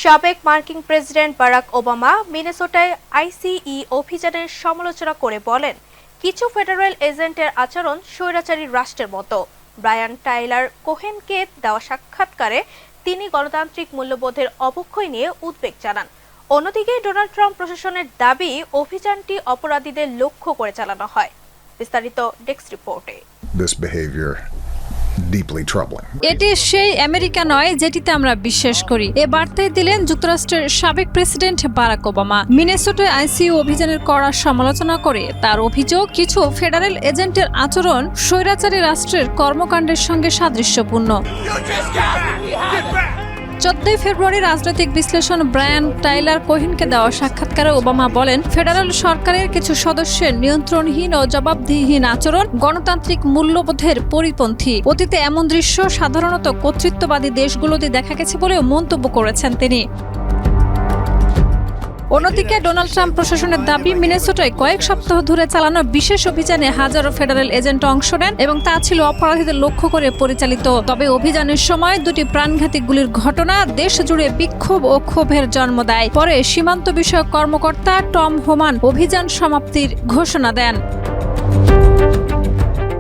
সাবেক মার্কিন president Barack Obama মিনেসোটায় আইসিই অভিযানের সমালোচনা করে বলেন, কিছু ফেডারেল এজেন্টের আচরণ স্বৈরাচারী রাষ্ট্রের মতো। ব্রায়ান টাইলার কোহেনকে দেওয়া সাক্ষাৎকারে তিনি গণতান্ত্রিক মূল্যবোধের অবক্ষয় নিয়ে উদ্বেগ জানান। অন্যদিকে ডোনাল্ড ট্রাম্প প্রশাসনের দাবি, অভিযানটি অপরাধীদের লক্ষ্য করে চালানো হয়। বিস্তারিত ডেস্ক রিপোর্টে। এটি সেই আমেরিকা নয় যেটিতে আমরা বিশ্বাস করি, এ বার্তায় দিলেন যুক্তরাষ্ট্রের সাবেক প্রেসিডেন্ট বারাক ওবামা। মিনেসোটায় আইসিইউ অভিযানের কড়া সমালোচনা করে তার অভিযোগ, কিছু ফেডারেল এজেন্টের আচরণ স্বৈরাচারী রাষ্ট্রের কর্মকাণ্ডের সঙ্গে সাদৃশ্যপূর্ণ। 14 ফেব্রুয়ারি রাজনৈতিক বিশ্লেষণ ব্রায়ান টাইলার কোহেনকে দেওয়া সাক্ষাৎকারে ওবামা বলেন, ফেডারেল সরকারের কিছু সদস্যের নিয়ন্ত্রণহীন ও জবাবদিহিহীন আচরণ গণতান্ত্রিক মূল্যবোধের পরিপন্থী। অতীতে এমন দৃশ্য সাধারণত কর্তৃত্ববাদী দেশগুলোতে দেখা গেছে বলেও মন্তব্য করেছেন তিনি। অন্যদিকে ডোনাল্ড ট্রাম্প প্রশাসনের দাবি, মিনেসোটায় কয়েক সপ্তাহ ধরে চালানো বিশেষ অভিযানে হাজারো ফেডারেল এজেন্ট অংশ নেন এবং তা ছিল অপরাধীদের লক্ষ্য করে পরিচালিত। তবে অভিযানের সময় দুটি প্রাণঘাতী গুলির ঘটনা দেশ জুড়ে বিক্ষোভ ও ক্ষোভের জন্ম দেয়। পরে সীমান্ত বিষয়ক কর্মকর্তা টম হোমান অভিযান সমাপ্তির ঘোষণা দেন।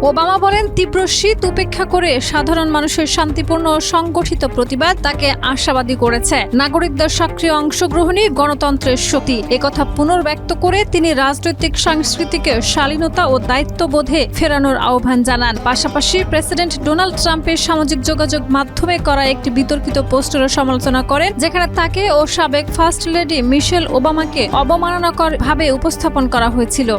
ওবামা বলেন, তীব্র শীত উপেক্ষা করে সাধারণ মানুষের শান্তিপূর্ণ ও সংগঠিত প্রতিবাদ তাকে আশাবাদী করেছে। নাগরিকদের সক্রিয় অংশগ্রহণই গণতন্ত্রের শক্তি। একথা পুনর্ব্যক্ত করে তিনি রাজনৈতিক সংস্কৃতিকে শালীনতা ও দায়িত্ববোধে ফেরানোর আহ্বান জানান। পাশাপাশি প্রেসিডেন্ট ডোনাল্ড ট্রাম্পের সামাজিক যোগাযোগ মাধ্যমে করা একটি বিতর্কিত পোস্টের সমালোচনা করেন, যেখানে তাকে ও সাবেক ফার্স্ট লেডি মিশেল ওবামাকে অবমাননাকর ভাবে উপস্থাপন করা হয়েছিল।